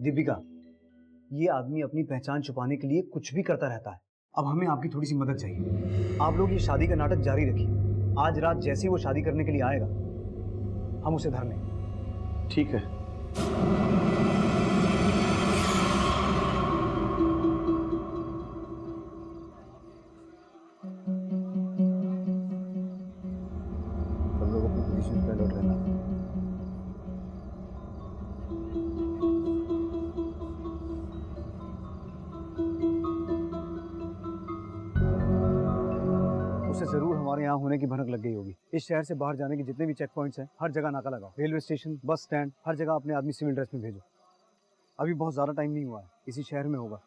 दीपिका, ये आदमी अपनी पहचान छुपाने के लिए कुछ भी करता रहता है। अब हमें आपकी थोड़ी सी मदद चाहिए। आप लोग ये शादी का नाटक जारी रखिए। आज रात जैसे ही वो शादी करने के लिए आएगा, हम उसे धर लेंगे। ठीक है। सब लोग अपनी पोजीशन पे लौट रहना। उसे जरूर हमारे यहाँ होने की भनक लग गई होगी। इस शहर से बाहर जाने के जितने भी चेक पॉइंट्स हैं, हर जगह नाका लगाओ। रेलवे स्टेशन, बस स्टैंड, हर जगह अपने आदमी सिविल ड्रेस में भेजो। अभी बहुत ज़्यादा टाइम नहीं हुआ है, इसी शहर में होगा,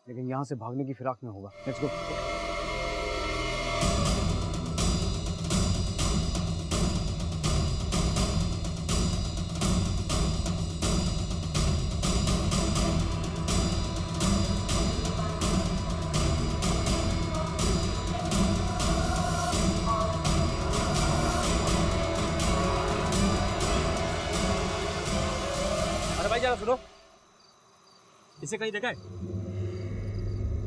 लेकिन यहाँ से भागने की फिराक में होगा। Let's go. भाई जरा सुनो, इसे कहीं देखा है?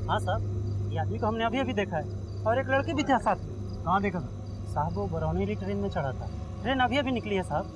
हाँ साहब, ये आदमी को हमने अभी अभी देखा है और एक लड़के भी थे साथ में। कहाँ देखा था? साहब वो बरौनी ट्रेन में चढ़ा था। ट्रेन अभी अभी निकली है साहब।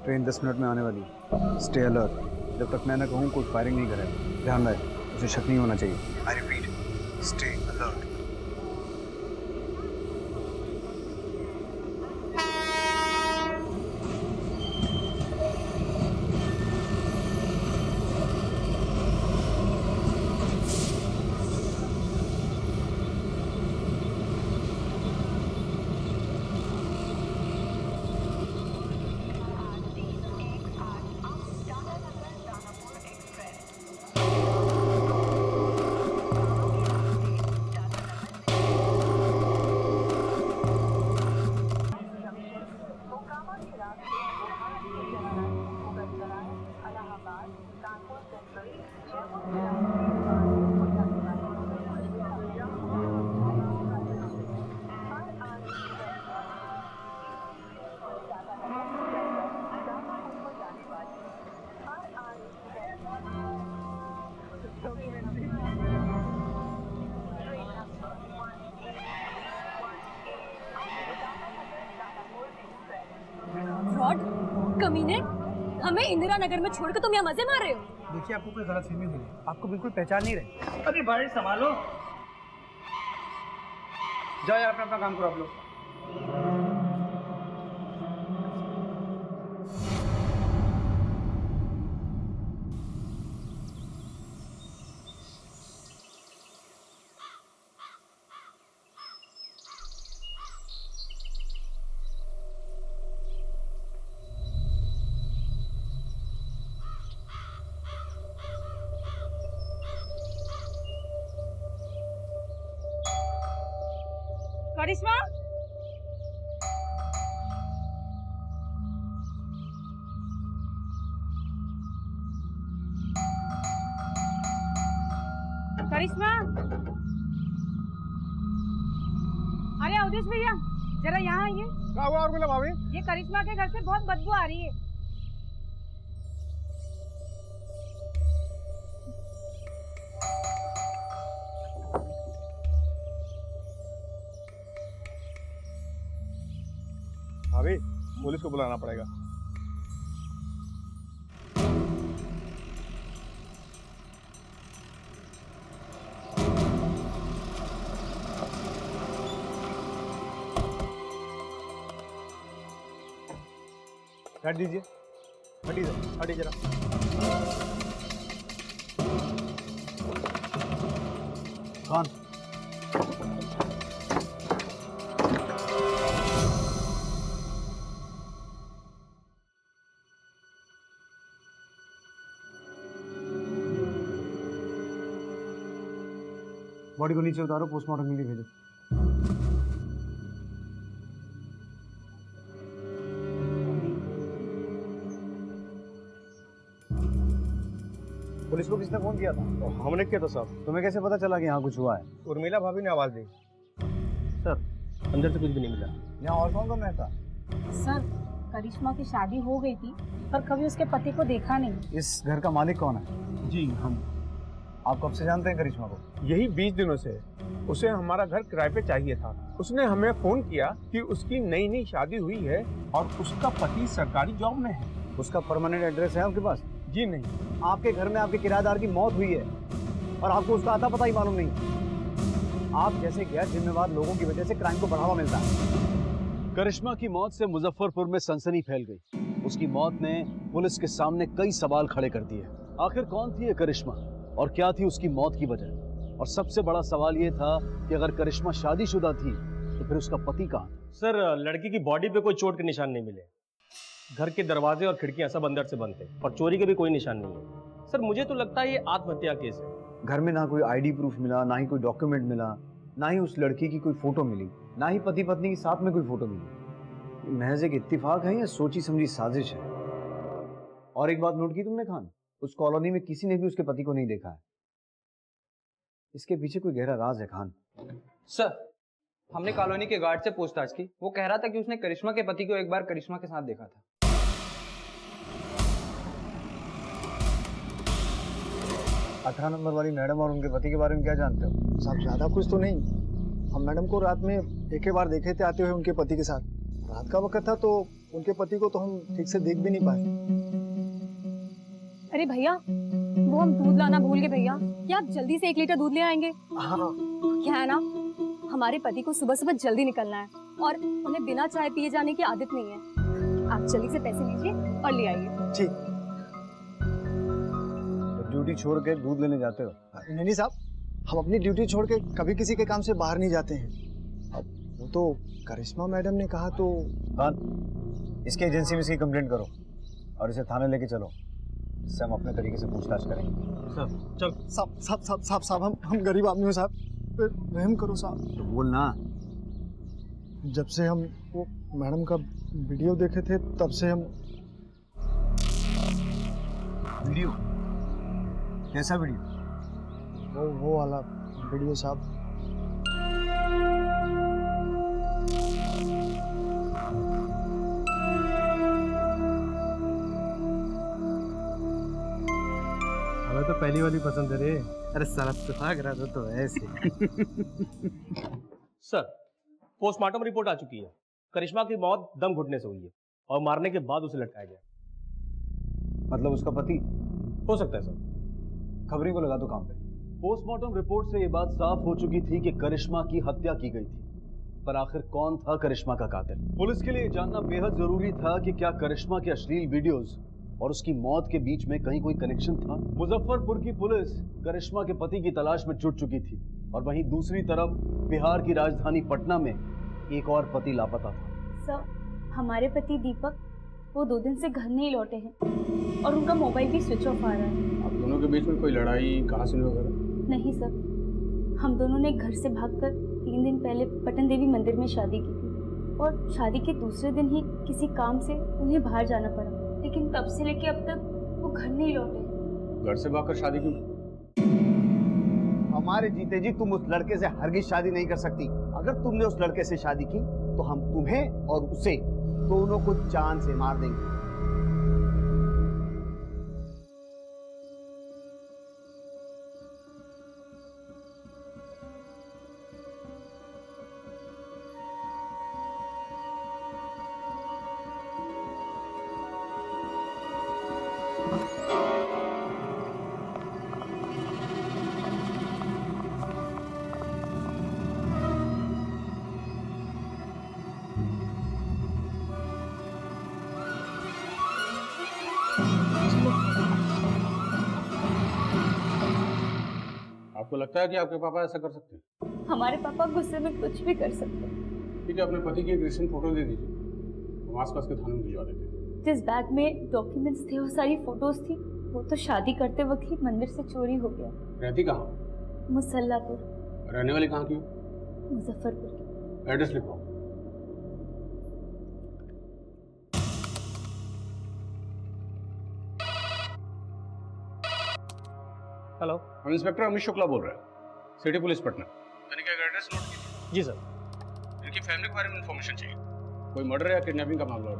ट्रेन 10 मिनट में आने वाली है। Stay alert. जब तक मैं न कहूँ कोई फायरिंग नहीं करे। ध्यान रहे, उसे शक नहीं होना चाहिए। I repeat, stay alert. कमीने, हमें इंदिरा नगर में छोड़कर तुम यहाँ मजे मार रहे हो? देखिए, आपको कोई गलतफहमी हुई है। आपको बिल्कुल पहचान नहीं रहे। अरे भाई संभालो। जाओ यार, अपना अपना काम करो आप लोग। करिश्मा, करिश्मा, अरे अवधेश भैया, जरा यहाँ आइए। क्या हुआ और भाभी? ये करिश्मा के घर से बहुत बदबू आ रही है। पुलिस को बुलाना पड़ेगा। बैठ दीजिए, हटिए जरा, हटिए जरा। खान, बॉडी को नीचे उतारो, पोस्टमार्टम के लिए भेजो। पुलिस को किसने फोन किया था? हमने किया था साहब। तुम्हें कैसे पता चला कि यहाँ कुछ हुआ है? उर्मिला भाभी ने आवाज दी। सर अंदर से कुछ भी नहीं मिला। यहाँ और कौन कौन रहता? सर करिश्मा की शादी हो गई थी पर कभी उसके पति को देखा नहीं। इस घर का मालिक कौन है? जी हम। आप कब से जानते हैं करिश्मा को? यही 20 दिनों से। उसे हमारा घर किराए पे चाहिए था। उसने हमें फोन किया कि उसकी नई नई शादी हुई है और उसका पति सरकारी जॉब में है। उसका परमानेंट एड्रेस है आपके पास? जी नहीं। आपके घर में आपके किराएदार की मौत हुई है और आपको उसका आता पता ही मालूम नहीं। आप जैसे गैर जिम्मेवार लोगों की वजह से क्राइम को बढ़ावा मिलता है। करिश्मा की मौत से मुजफ्फरपुर में सनसनी फैल गई। उसकी मौत ने पुलिस के सामने कई सवाल खड़े कर दिए। आखिर कौन थी ये करिश्मा और क्या थी उसकी मौत की वजह? और सबसे बड़ा सवाल ये था कि अगर करिश्मा शादीशुदा थी तो फिर उसका पति कहाँ था? सर लड़की की बॉडी पे कोई चोट के निशान नहीं मिले। घर के दरवाजे और खिड़कियां सब अंदर से बंद थे और चोरी के भी कोई निशान नहीं है। सर मुझे तो लगता है ये आत्महत्या केस है। घर में ना कोई आईडी प्रूफ मिला, ना ही कोई डॉक्यूमेंट मिला, ना ही उस लड़की की कोई फोटो मिली, ना ही पति पत्नी के साथ में कोई फोटो मिली। महज एक इत्तेफाक है या सोची समझी साजिश है? और एक बात नोट की तुमने खान, उस कॉलोनी में किसी ने भी उसके पति को नहीं देखा है। इसके पीछे कोई गहरा राज है खान। सर हमने कॉलोनी के गार्ड से पूछताछ की। वो कह रहा था कि उसने करिश्मा के पति को एक बार करिश्मा के साथ देखा था। 18 नंबर वाली मैडम और उनके पति के बारे में क्या जानते हो? साहब ज़्यादा कुछ तो नहीं। हम मैडम को रात में एक ही बार देखे थे आते हुए उनके पति के साथ। रात का वक्त था तो उनके पति को तो हम ठीक से देख भी नहीं पाए। अरे भैया, वो हम दूध लाना भूल गए भैया। क्या आप जल्दी से 1 लीटर दूध ले आएंगे? हाँ क्या है ना, हमारे पति को सुबह सुबह जल्दी निकलना है और उन्हें बिना चाय पिए जाने की आदत नहीं है। आप जल्दी से पैसे लीजिए और ले आइए। ठीक। तो ड्यूटी छोड़ के दूध लेने जाते हो? नहीं साहब, हम अपनी ड्यूटी छोड़ के कभी किसी के काम से बाहर नहीं जाते हैं। अब वो तो करिश्मा मैडम ने कहा तो। खान, इसके एजेंसी में इसकी कंप्लेंट करो और इसे थाने लेके चलो। इससे हम अपने तरीके से पूछताछ करेंगे। सर चल। साहब हम गरीब आदमी हो साहब, रहम करो साहब। तो बोल ना। जब से हम वो मैडम का वीडियो देखे थे तब से हम। वीडियो? कैसा वीडियो? वो वाला वीडियो साहब। हमें तो पहली वाली पसंद है रे। अरे साला भाग रहा था तो ऐसे। सर पोस्टमार्टम रिपोर्ट आ चुकी है। करिश्मा की मौत दम घुटने से हुई है और मारने के बाद उसे लटकाया गया। मतलब उसका पति? हो सकता है सर। खबरी को लगा दो काम पे। पोस्टमार्टम रिपोर्ट से ये बात साफ हो चुकी थी कि करिश्मा की हत्या की गई थी, पर आखिर कौन था करिश्मा का कातिल? पुलिस के लिए जानना बेहद जरूरी था कि क्या करिश्मा के अश्लील वीडियोस और उसकी मौत के बीच में कहीं कोई कनेक्शन था। मुजफ्फरपुर की पुलिस करिश्मा के पति की तलाश में जुट चुकी थी और वहीं दूसरी तरफ बिहार की राजधानी पटना में एक और पति लापता था। सर हमारे पति दीपक वो 2 दिन से घर नहीं लौटे हैं और उनका मोबाइल भी स्विच ऑफ आ रहा है। आप दोनों के बीच में कोई लड़ाई कहासुनी वगैरह? नहीं सर, हम दोनों ने घर से भागकर 3 दिन पहले पटन देवी मंदिर में शादी की थी और शादी के दूसरे दिन ही किसी काम से उन्हें बाहर जाना पड़ा, लेकिन तब से लेके अब तक वो घर नहीं लौटे। घर से भागकर शादी क्यों? हमारे जीते जी तुम उस लड़के से हरगिज शादी नहीं कर सकती। अगर तुमने उस लड़के से शादी की तो हम तुम्हें और उसे दोनों को जान से मार देंगे। आपको लगता है कि आपके पापा ऐसा कर सकते हैं? हमारे पापा गुस्से में कुछ भी कर सकते हैं। ठीक है, अपने पति की एक रिसेंट फोटो दे दीजिए, हम आसपास के थाने में भिजवा देते हैं। जिस बैग में डॉक्यूमेंट्स थे और सारी फोटोज थी, वो तो शादी करते वक्त ही मंदिर से चोरी हो गया। रहती कहाँ? मुसल्लापुर। रहने वाली कहाँ की हो? मुजफ्फरपुर की। एड्रेस लिखो। हेलो, हम इंस्पेक्टर अमित शुक्ला बोल रहे हैं, सिटी पुलिस पटना। तनिक एक एड्रेस नोट कीजिए। जी सर। इनकी फैमिली के बारे में इंफॉर्मेशन चाहिए, कोई मर्डर या किडनैपिंग का मामला हो।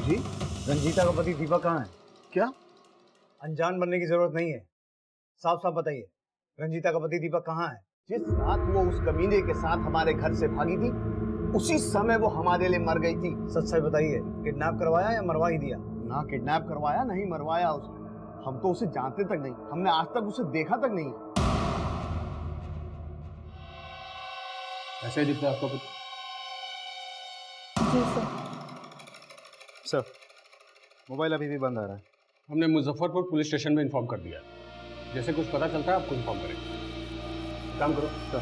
जी, रंजीता का पति दीपक कहाँ है? क्या? अनजान बनने की जरूरत नहीं है, साफ साफ बताइए, रंजीता का पति दीपक कहाँ है? जिस रात वो उस कमीने के साथ हमारे घर से भागी थी, उसी समय वो हमारे लिए मर गई थी। सच सच बताइए, किडनैप करवाया या मरवा ही दिया? ना किडनैप करवाया, नहीं मरवाया उसने। हम तो उसे जानते तक नहीं, हमने आज तक उसे देखा तक नहीं। ऐसे दिखता है आपका पति? जी सर। सर, मोबाइल अभी भी बंद आ रहा है। हमने मुजफ्फरपुर पुलिस स्टेशन में इन्फॉर्म कर दिया है, जैसे कुछ पता चलता है आपको इन्फॉर्म करेंगे। काम करो सर,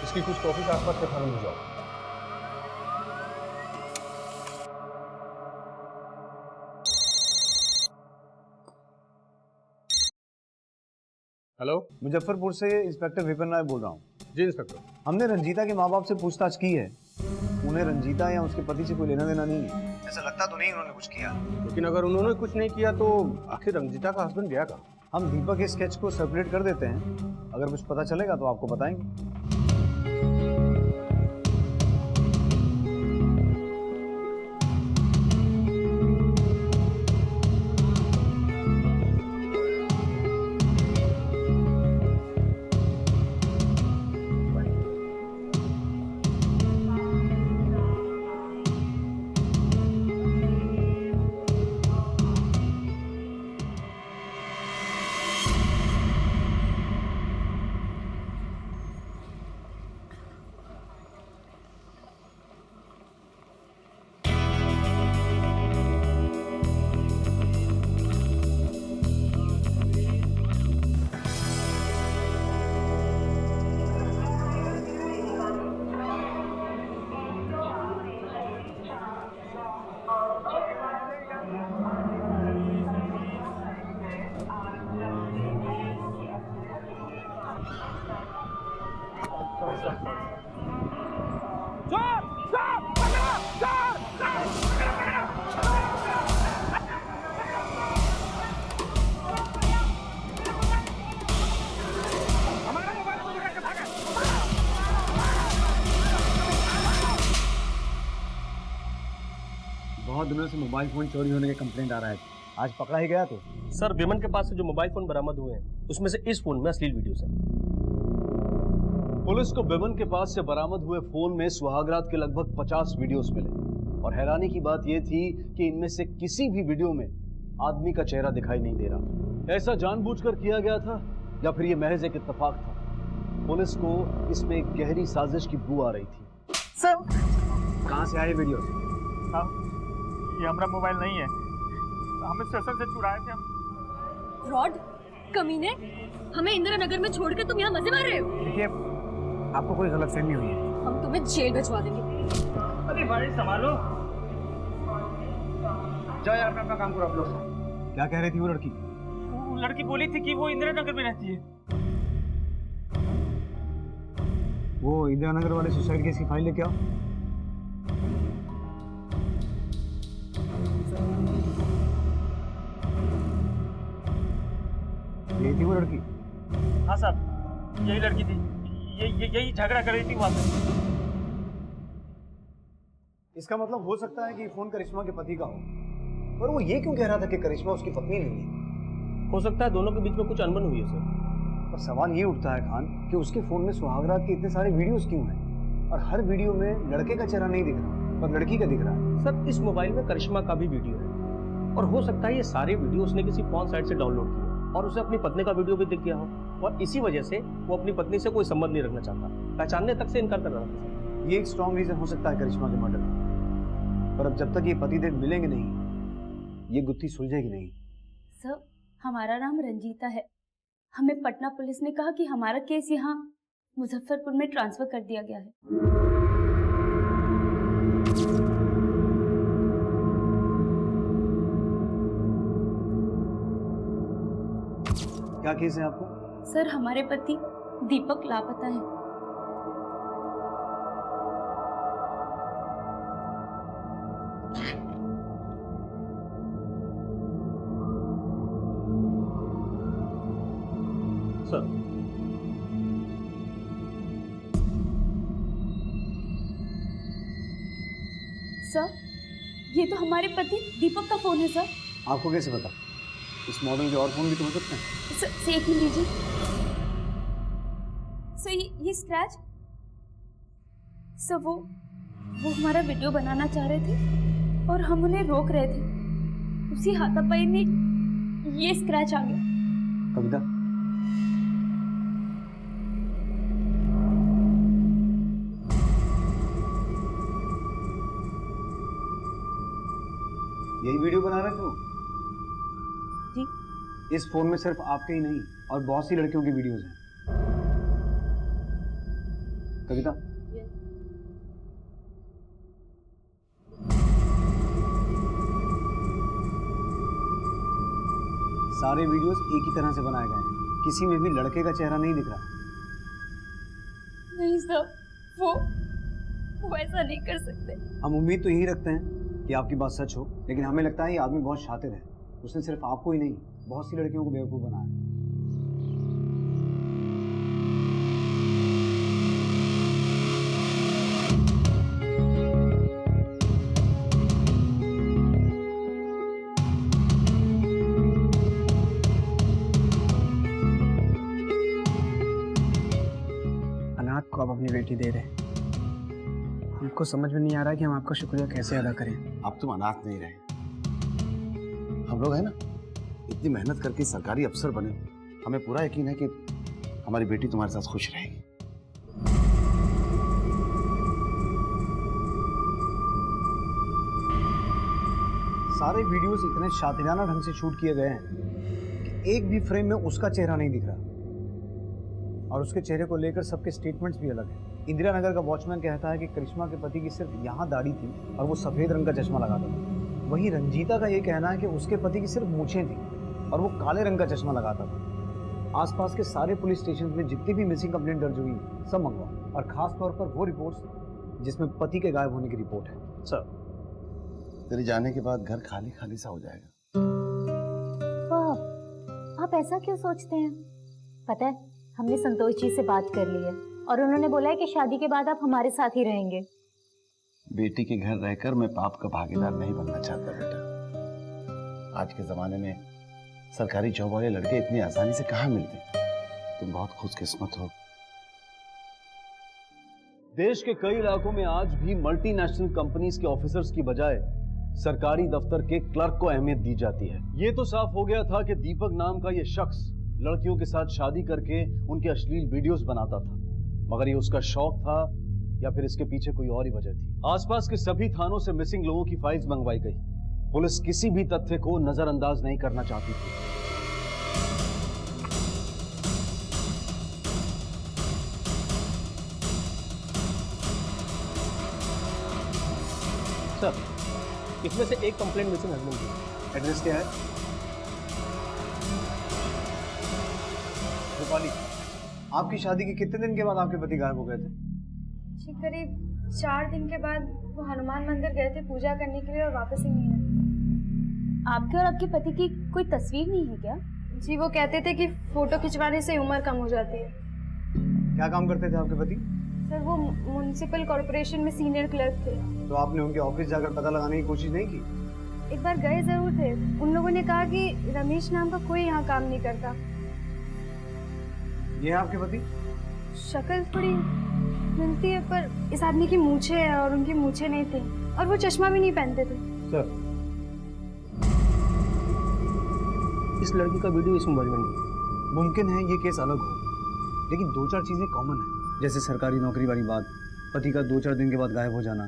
इसकी कुछ कॉपीज आसपास के थाने में जाओ। हेलो, मुजफ्फरपुर से इंस्पेक्टर विपिन राय बोल रहा हूँ। जी इंस्पेक्टर। हमने रंजीता के माँ बाप से पूछताछ की है, उन्हें रंजीता या उसके पति से कोई लेना देना नहीं है। ऐसा लगता तो नहीं उन्होंने कुछ किया। लेकिन अगर उन्होंने कुछ नहीं किया तो आखिर रंजीता का हस्बैंड गया कहाँ? हम दीपक के स्केच को सर्कुलेट कर देते हैं, अगर कुछ पता चलेगा तो आपको बताएंगे। बहुत दिनों से मोबाइल फोन चोरी होने के कंप्लेंट आ रहा है, आज पकड़ा ही गया तो? सर, विमन के पास से जो मोबाइल फोन बरामद हुए हैं, उसमें से इस फोन में अश्लील वीडियोस हैं। पुलिस को विमन के पास से बरामद हुए फोन में सुहागरात के लगभग 50 वीडियोस मिले और हैरानी की बात यह थी कि इनमें से किसी भी वीडियो में आदमी का चेहरा दिखाई नहीं दे रहा था। ऐसा जानबूझकर किया गया था या फिर ये महज एक इत्तेफाक था? पुलिस को इसमें एक गहरी साजिश की बू आ रही थी। सर, कहाँ से आए वीडियो? ये हमारा मोबाइल नहीं है, हमें स्टेशन से चुराए थे हम। फ्रॉड, कमीने, हमें इंदिरा नगर में छोड़कर तुम यहाँ मजे मार रहे हो? देखिए, आपको कोई गलतफहमी हुई है। हम तुम्हें जेल भिजवा देंगे। अरे भाई संभालो। जाओ यार, अपना काम करो आप लोग। क्या कह रही थी वो लड़की? वो लड़की बोली थी कि वो इंदिरा नगर में रहती है। वो इंदिरा नगर वाले सुसाइड केस की फाइल लेके आओ। यही थी वो लड़की? हाँ साहब, यही लड़की थी। यही झगड़ा कर रही थी वहां पे। इसका मतलब हो सकता है कि फोन करिश्मा के पति का हो, पर वो ये क्यों कह रहा था कि करिश्मा उसकी पत्नी नहीं है? हो सकता है दोनों के बीच में कुछ अनबन हुई है सर। पर सवाल ये उठता है खान कि उसके फोन में सुहागरात के इतने सारे वीडियोस क्यों हैं और हर वीडियो में लड़के का चेहरा नहीं दिख रहा पर लड़की का दिख रहा है। सर, इस मोबाइल में करिश्मा का भी वीडियो है और हो सकता है ये सारे वीडियो उसने किसी पॉर्न साइट से डाउनलोड किए और उसे अपनी पत्नी का वीडियो भी दिख गया हो और इसी वजह से वो अपनी पत्नी से कोई संबंध नहीं रखना चाहता, पहचानने तक से इनकार कर रहा था। ये एक स्ट्रॉन्ग रीजन हो सकता है करिश्मा के मर्डर का, पर अब जब तक ये पतिदेव मिलेंगे नहीं ये गुत्थी सुलझेगी नहीं। सर, हमारा नाम रंजीता है। हमें पटना पुलिस ने कहा कि हमारा केस यहाँ मुजफ्फरपुर में ट्रांसफर कर दिया गया है। क्या केस है आपको? सर, हमारे पति दीपक लापता हैं। सर, सर, ये तो हमारे पति दीपक का फोन है सर। आपको कैसे पता? इस मॉडल के और फोन भी तो हो सकते हैं। सर, एक मिनट लीजिए। सर, ये स्क्रैच, सर वो हमारा वीडियो बनाना चाह रहे थे और हम उन्हें रोक रहे थे। उसी हाथापाई में ये स्क्रैच आ गया। कविता, यही वीडियो बना रहे थे? जी। इस फोन में सिर्फ आपके ही नहीं और बहुत सी लड़कियों की वीडियोस हैं। कविता, सारे वीडियोस एक ही तरह से बनाए गए हैं, किसी में भी लड़के का चेहरा नहीं दिख रहा। नहीं सर, वो ऐसा नहीं कर सकते। हम उम्मीद तो यही रखते हैं कि आपकी बात सच हो, लेकिन हमें लगता है ये आदमी बहुत शातिर है। उसने सिर्फ आपको ही नहीं बहुत सी लड़कियों को बेवकूफ बनाया है। अनाथ को आप अपनी बेटी दे रहे हैं। हमको समझ में नहीं आ रहा कि हम आपका शुक्रिया कैसे अदा करें। अब तुम अनाथ नहीं रहे, हम लोग है ना इतनी मेहनत करके सरकारी अफसर बने, हमें पूरा यकीन है कि हमारी बेटी तुम्हारे साथ खुश रहेगी। सारे वीडियोस इतने शातिराना ढंग से शूट किए गए हैं कि एक भी फ्रेम में उसका चेहरा नहीं दिख रहा और उसके चेहरे को लेकर सबके स्टेटमेंट्स भी अलग हैं। इंदिरा नगर का वॉचमैन कहता है कि करिश्मा के पति की सिर्फ यहाँ दाढ़ी थी और वो सफेद रंग का चश्मा लगाता था। वहीं रंजीता का ये कहना है कि उसके पति की सिर्फ मूछें थी और वो काले रंग का चश्मा लगाता था। आसपास के सारे पुलिस स्टेशन में जितनी भी मिसिंग कंप्लेंट दर्ज हुई सब मंगवाओ, और खास तौर पर वो रिपोर्ट्स जिसमें पति के गायब होने की रिपोर्ट है। सर, तेरे जाने के बाद घर खाली खाली सा हो जाएगा। आप ऐसा क्यों सोचते हैं? पता है, हमने संतोष जी से बात कर ली है और उन्होंने बोला है कि शादी के बाद आप हमारे साथ ही रहेंगे। बेटी के घर रहकर मैं पाप का भागीदार नहीं बनना चाहता बेटा। आज के जमाने में सरकारी जॉब वाले लड़के इतनी आसानी से कहाँ मिलते? तुम बहुत खुशकिस्मत हो। देश के कई इलाकों में आज भी मल्टीनेशनल कंपनीज के ऑफिसर्स की बजाय सरकारी दफ्तर के क्लर्क को अहमियत दी जाती है। ये तो साफ हो गया था कि दीपक नाम का ये शख्स लड़कियों के साथ शादी करके उनके अश्लील वीडियोस बनाता था, मगर ये उसका शौक था या फिर इसके पीछे कोई और ही वजह थी। आसपास के सभी थानों से मिसिंग लोगों की फाइल्स मंगवाई गई। पुलिस किसी भी तथ्य को नजरअंदाज नहीं करना चाहती थी। सर, इसमें से एक कंप्लेंट मिसिंग हस्बैंड की। एड्रेस क्या है? रूपाली, आपकी शादी के कितने दिन के बाद आपके पति गायब हो गए थे? जी, करीब 4 दिन के बाद वो हनुमान मंदिर गए थे पूजा करने के लिए और वापस ही नहीं आए। आपके और आपके पति की कोई तस्वीर नहीं है क्या? जी, वो कहते थे कि फोटो खिंचवाने से उम्र कम हो जाती है। क्या काम करते थे आपके पति? सर, वो म्युनिसिपल कॉर्पोरेशन में सीनियर क्लर्क थे। तो आपने उनके ऑफिस जाकर पता लगाने की कोशिश नहीं की? एक बार गए जरूर थे। उन लोगों ने कहा कि रमेश नाम का कोई यहाँ काम नहीं करता। ये है आपके पति? शक्ल थोड़ी मिलती है, पर इस आदमी की मूछें है और उनकी मूछें नहीं थी, और वो चश्मा भी नहीं पहनते थे। सर, इस लड़की का वीडियो इस मोबाइल में नहीं है। मुमकिन है ये केस अलग हो, लेकिन 2-4 चीजें कॉमन है, जैसे सरकारी नौकरी वाली बात, पति का 2-4 दिन के बाद गायब हो जाना।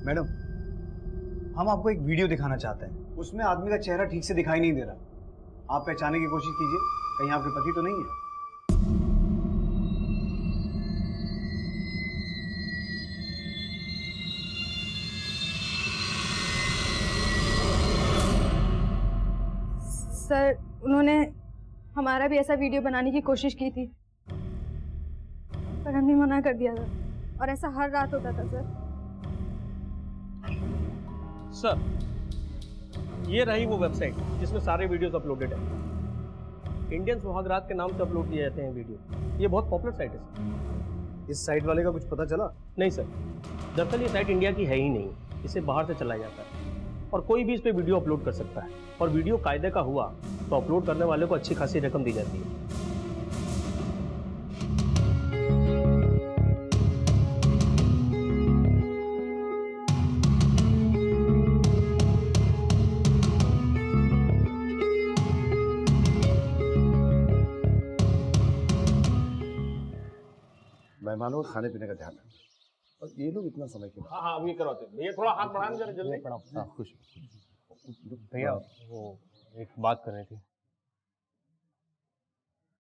मैडम, हम आपको एक वीडियो दिखाना चाहते हैं, उसमें आदमी का चेहरा ठीक से दिखाई नहीं दे रहा। आप पहचानने की कोशिश कीजिए, कहीं आपके पति तो नहीं है। सर, उन्होंने हमारा भी ऐसा वीडियो बनाने की कोशिश की थी, पर हमने मना कर दिया था, और ऐसा हर रात होता था सर। सर, ये रही वो वेबसाइट जिसमें सारे वीडियोस अपलोडेड है। इंडियन सुहागरात के नाम से अपलोड किए जाते हैं वीडियो। ये बहुत पॉपुलर साइट है सर। इस साइट वाले का कुछ पता चला? नहीं सर, दरअसल ये साइट इंडिया की है ही नहीं, इसे बाहर से चलाया जाता है और कोई भी इस पे वीडियो अपलोड कर सकता है, और वीडियो कायदे का हुआ तो अपलोड करने वाले को अच्छी खासी रकम दी जाती है। मेहमानों को खाने पीने का ध्यान रखना, और ये लोग इतना समय क्यों? हाँ अब ये करवाते हैं भैया, थोड़ा हाथ बढ़ाएं जरा जल्दी। हाँ, खुश भैया वो एक बात करनी थी।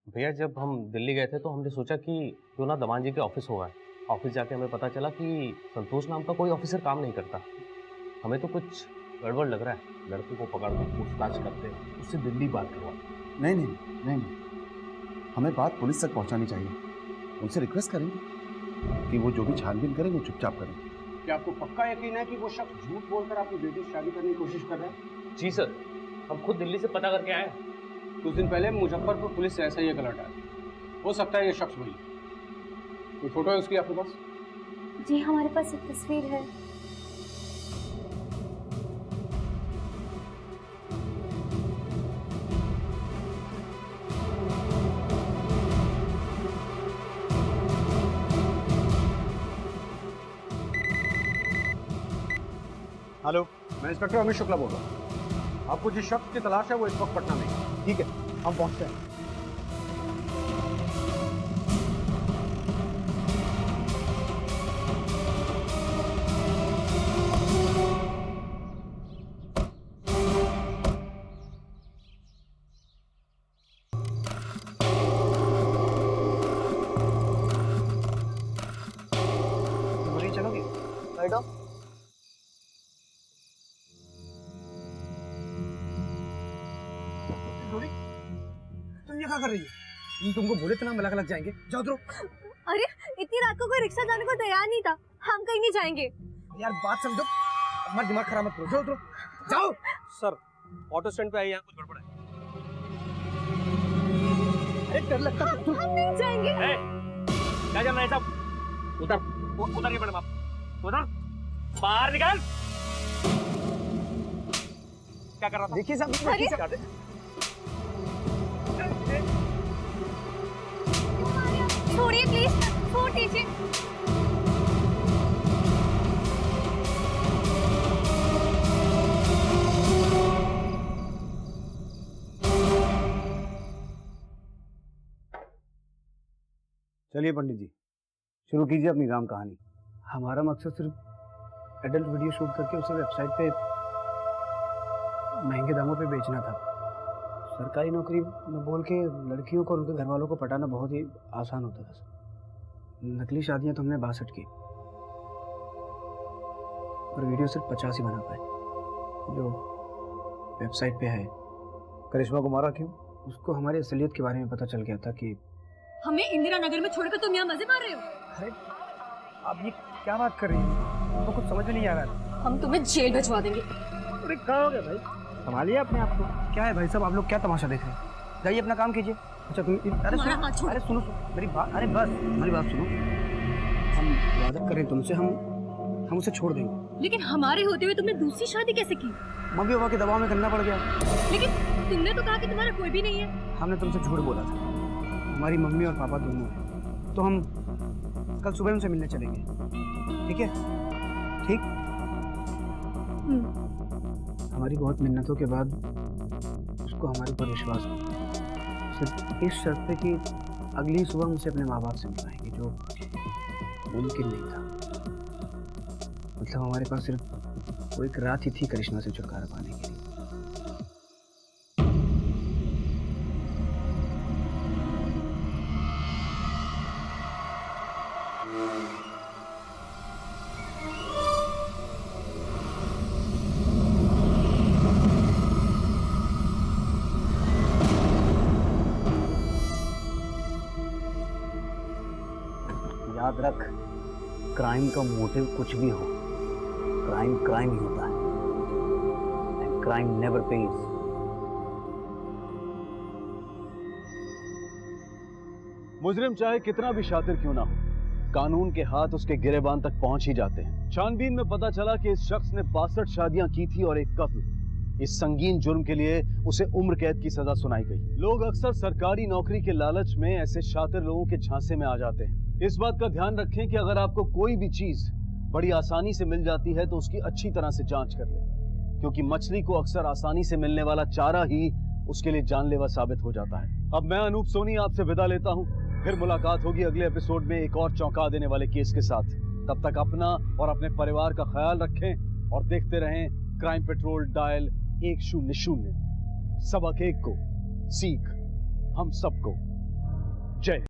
भैया जब हम दिल्ली गए थे तो हमने सोचा कि क्यों ना दमान जी के ऑफिस होगा। ऑफिस जाके हमें पता चला कि संतोष नाम का कोई ऑफिसर काम नहीं करता। हमें तो कुछ गड़बड़ लग रहा है। लड़के को पकड़ कर पूछताछ करते हैं, उससे दिल्ली बात करवाते। नहीं नहीं नहीं नहीं, हमें बात पुलिस तक पहुंचानी चाहिए। उनसे रिक्वेस्ट करेंगे कि वो जो भी छानबीन करें वो चुपचाप करें। क्या आपको पक्का यकीन है कि वो शख्स झूठ बोलकर अपनी बेटी से शादी करने की कोशिश कर रहा है? जी सर, हम खुद दिल्ली से पता करके आए। कुछ दिन पहले मुजफ्फरपुर पुलिस से ऐसा ही एक अलर्ट आया। हो सकता है ये शख्स वही। कोई फोटो है उसकी आपके पास? जी हमारे पास एक तस्वीर है। हेलो, मैं इंस्पेक्टर अमित शुक्ला बोल रहा हूँ। आपको जिस शख्स की तलाश है वो इस वक्त पटना में है। ठीक है, हम पहुंचते हैं। चलोगे? मैडम, तुम ये क्या कर रही हो? तुमको बोले तो ना मलक लग जाएंगे। जाओ उतरो। अरे इतनी रात को कोई रिक्शा जाने को तैयार नहीं था। हम कहीं नहीं जाएंगे। यार बात समझो, हमारा दिमाग खराब मत करो। जाओ उतरो, जाओ। सर, ऑटो स्टैंड पे आई, यहाँ कुछ गड़बड़ है। अरे डर लगता है। हम नहीं जाएंगे। क्या चल रहा है सब? उधर मैडम, आप उधर बाहर निकल। क्या कर रहा था? देखिए साहब, छोड़िए प्लीज, छोड़ दीजिए। चलिए पंडित जी, शुरू कीजिए अपनी राम कहानी। हमारा मकसद सिर्फ एडल्ट वीडियो शूट करके उसे वेबसाइट पे महंगे दामों पे बेचना था। सरकारी नौकरी में बोल के लड़कियों को और उनके घर वालों को पटाना बहुत ही आसान होता था सर। नकली शादियां तो हमने 62 की, और वीडियो सिर्फ 50 ही बना पाए जो वेबसाइट पे है। करिश्मा को मारा क्यों? उसको हमारी असलियत के बारे में पता चल गया था कि हमें इंदिरा नगर में छोड़कर तुम यहाँ मजे मार रहे हो। अरे आप ये क्या बात कर रही हैं? तो कुछ समझ में नहीं आ रहा। हम तुम्हें जेल भिजवा देंगे। अरे क्या हो गया भाई? संभालिए अपने आप को। क्या है भाई साहब, आप लोग क्या तमाशा देख रहे हैं? जाइए अपना काम कीजिए। अच्छा तुम अरे सुनो, अरे सुनो मेरी बात। अरे बस हमारी बात सुनो। हम वादा करें तुमसे, हम उसे छोड़ देंगे। लेकिन हमारे होते हुए तुमने दूसरी शादी कैसे की? मम्मी पापा के दबाव में करना पड़ गया। लेकिन तुमने तो कहा कि तुम्हारा कोई भी नहीं है। हमने तुमसे झूठ बोला था। हमारी मम्मी और पापा दोनों हैं, तो हम कल सुबह उनसे मिलने चलेंगे। ठीक है? ठीक। हमारी बहुत मिन्नतों के बाद उसको हमारे ऊपर विश्वास हो, सिर्फ इस शर्त पे कि अगली सुबह मुझे अपने माँ बाप से मिलाएंगे, जो मुमकिन नहीं था। मतलब हमारे पास सिर्फ वो एक रात ही थी करिश्मा से छुटकारा पाने के लिए। याद रख, क्राइम का मोटिव कुछ भी हो, क्राइम क्राइम ही होता है, एंड क्राइम नेवर पेज। मुजरिम चाहे कितना भी शातिर क्यों ना हो, कानून के हाथ उसके गिरेबान तक पहुंच ही जाते हैं। छानबीन में पता चला कि इस शख्स ने 62 शादियां की थी और एक कत्ल। इस संगीन जुर्म के लिए उसे उम्र कैद की सजा सुनाई गई। लोग अक्सर सरकारी नौकरी के लालच में ऐसे शातिर लोगों के झांसे में आ जाते हैं। इस बात का ध्यान रखें कि अगर आपको कोई भी चीज बड़ी आसानी से मिल जाती है तो उसकी अच्छी तरह से जांच कर लें, क्योंकि मछली को अक्सर आसानी से मिलने वाला चारा ही उसके लिए जानलेवा साबित हो जाता है। अब मैं अनूप सोनी आपसे विदा लेता हूं, फिर मुलाकात होगी अगले एपिसोड में एक और चौंका देने वाले केस के साथ। तब तक अपना और अपने परिवार का ख्याल रखें और देखते रहें क्राइम पेट्रोल डायल 100। सबक एक को सीख हम सबको। जय।